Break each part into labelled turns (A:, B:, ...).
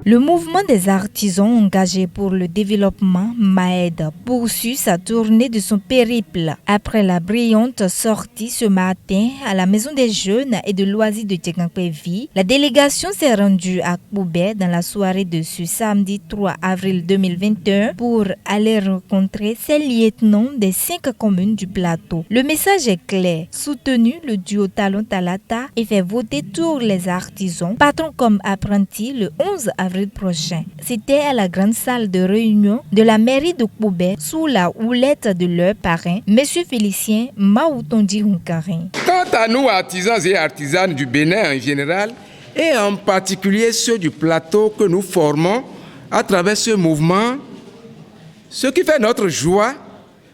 A: Le mouvement des artisans engagés pour le développement MAED poursuit sa tournée de son périple. Après la brillante sortie ce matin à la Maison des Jeunes et de Loisirs de Tchékankpévi, la délégation s'est rendue à Koubé dans la soirée de ce samedi 3 avril 2021 pour aller rencontrer ses lieutenants des 5 communes du plateau. Le message est clair, soutenu le duo Talon Talata et fait voter tous les artisans, patrons comme apprentis, le 11 avril prochain. C'était à la grande salle de réunion de la mairie de Koubé sous la houlette de leur parrain, M. Félicien Maoutondi Hunkarin.
B: Quant à nous, artisans et artisanes du Bénin en général, et en particulier ceux du plateau que nous formons à travers ce mouvement, ce qui fait notre joie,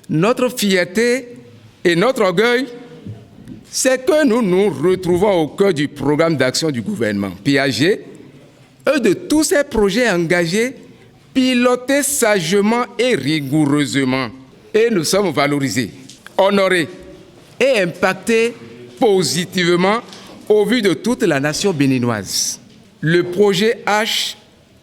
B: notre fierté et notre orgueil, c'est que nous nous retrouvons au cœur du programme d'action du gouvernement, PAG, et de tous ces projets engagés, pilotés sagement et rigoureusement. Et nous sommes valorisés, honorés et impactés positivement au vu de toute la nation béninoise. Le projet H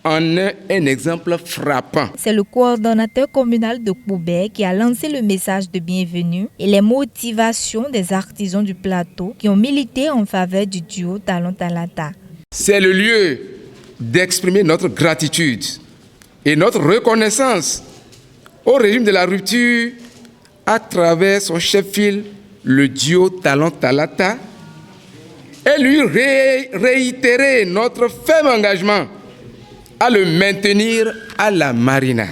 B: en est un exemple frappant.
A: C'est le coordonnateur communal de Koubé qui a lancé le message de bienvenue et les motivations des artisans du plateau qui ont milité en faveur du duo Talon Talata.
B: C'est le lieu d'exprimer notre gratitude et notre reconnaissance au régime de la rupture à travers son chef-file, le duo Talon Talata, et lui réitérer notre ferme engagement à le maintenir à la marina.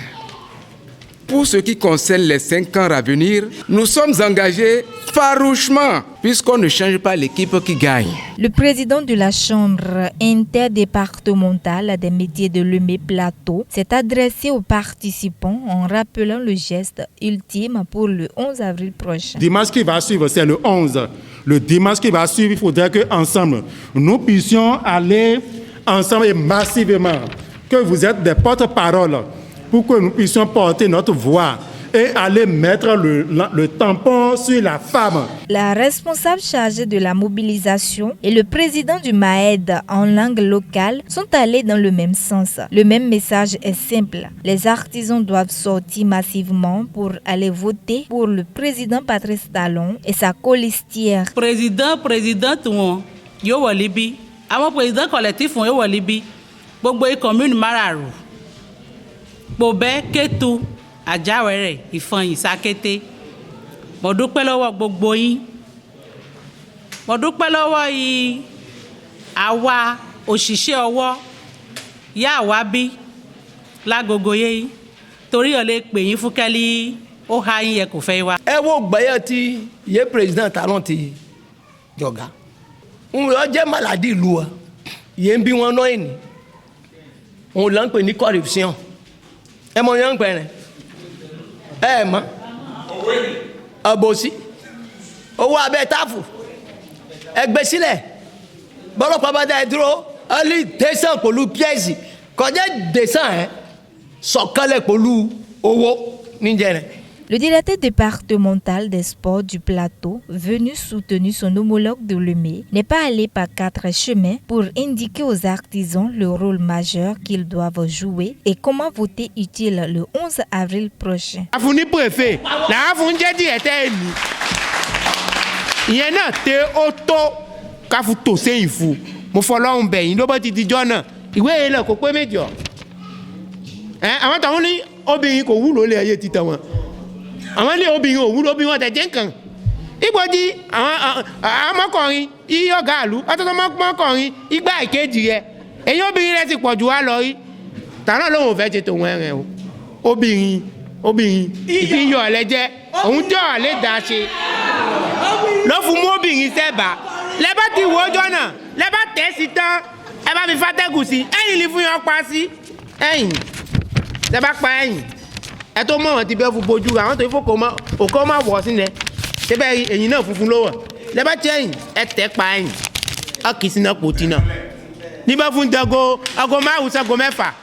B: Pour ce qui concerne les 5 ans à venir, nous sommes engagés farouchement puisqu'on ne change pas l'équipe qui gagne.
A: Le président de la Chambre interdépartementale des métiers de Lemay Plateau s'est adressé aux participants en rappelant le geste ultime pour le 11 avril prochain.
C: Dimanche qui va suivre, c'est le 11. Le dimanche qui va suivre, il faudrait qu'ensemble, nous puissions aller ensemble et massivement, que vous êtes des porte-paroles, pour que nous puissions porter notre voix et aller mettre le tampon sur la femme.
A: La responsable chargée de la mobilisation et le président du MAED en langue locale sont allés dans le même sens. Le même message est simple. Les artisans doivent sortir massivement pour aller voter pour le président Patrice Talon et sa colistière.
D: Présidente, yo walibi. Àwọn président collectif yo walibi. Gbogbo commune mararu. Bobe Ketu Ajawere Ìfọ̀n Ìsákété. Mo dúpẹ́ lọ́wọ́ gbogbo yín. Mo dúpẹ́ lọ́wọ́ àwa òṣìṣẹ́ ọwọ́ yá àwa bí lágogo yé torí ó lè pè yín fún kẹ́lí ó há yín yẹ kò fẹ́ wá.
E: Ẹ wo gbẹ́yẹ tí yé président Talon ti jọ̀gá. Ń lọ jẹ́ màlàdí ìlú wa. Yé ń bí wọn náà ẹni. Òun là ń pè ní corruption. Ẹ mọ yẹn ń pè rẹ̀. Ẹ mọ̀ àbòsí owó abẹ́ táàfù ẹgbẹ́ sílẹ̀ bọ́lọ́pàá bá dá ẹ dúró ẹ lè tẹ̀sán pẹ̀lú pièce kọjá dessin sọ̀kalẹ̀ pẹ̀lú owó níjẹ́ rẹ̀.
A: Le directeur départemental des sports du plateau, venu soutenir son homologue de Lemay, n'est pas allé par 4 chemins pour indiquer aux artisans le rôle majeur qu'ils doivent jouer et comment voter utile le 11 avril prochain.
F: Afuni préfet, la afunje directeur ni. Yena te auto kafu to se ifu. Mo folo un be yin do ba ti di jona. Ìwé ele ko pe mejo. Àwọn tawon ni obìnrin kò wúlò le ayé ti tawon. Àwọn ilé obìnrin òwúrò bí wọ́n tẹ̀jẹ́ nǹkan. Ìgbòdì àwọn ọmọkùnrin iye ọ̀gá àlú ọtọ́tọ́ ọmọkùnrin igbá ìkejì rẹ̀. Èyí obìnrin rẹ̀ ti pọ̀ jù wá lọ rí. Tàná lóun ò fẹ́ ṣe tòun ẹ̀rẹ̀ o. Obìnrin ìbíyọ̀ ọ̀lẹ́jẹ́ òun jẹ́ ọ̀lẹ́ dá ṣe. Ló fún mú obìnrin sẹ́bà. Lẹ́bà ti wo ọjọ́ náà lẹ́bà tẹ̀ sí tán ẹ bá fi fátẹ́gùn sí ẹ̀yìn lè fún yàn pa sí ẹ̀yìn lẹ́bà pa ẹ̀yìn. Ẹ tó mọ̀ wọ́n ti bẹ́ fún bojú àwọn tó fò kó má wọ̀ sílẹ̀ síbẹ̀ ẹ̀yìn náà funfun ló wọ̀ lẹ́bàá tí ẹ̀yìn ẹ tẹ́ pa ẹ̀yìn ọ kì í sínú pòtì náà níbẹ̀ fún dago ago 5 sago 6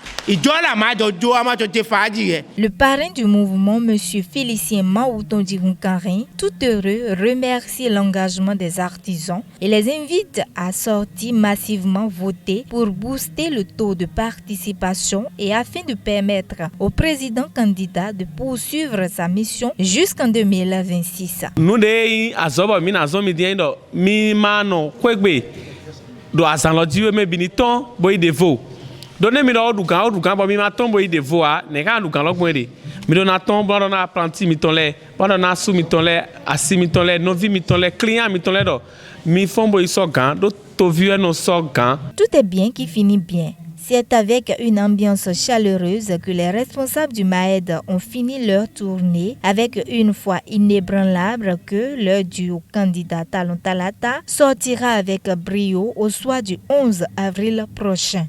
A: Le parrain du mouvement, M. Félicien Maouton Digounkarin, tout heureux, remercie l'engagement des artisans et les invite à sortir massivement voter pour booster le taux de participation et afin de permettre au président candidat de poursuivre sa mission jusqu'en 2026.
G: Nous avons do azanlo diwe me biniton boy devo donne mi do dukan bo mi maton boy devo a ne kan dukan lo gwen de mi do na ton bo do na apprenti mi ton le bo do na su mi ton le asi mi ton le novi mi ton le client mi ton le do mi fon boy so gan do to vieux no so gan.
A: Tout est bien qui finit bien. C'est avec une ambiance chaleureuse que les responsables du MAED ont fini leur tournée avec une foi inébranlable que leur duo candidat Talon Talata sortira avec brio au soir du 11 avril prochain.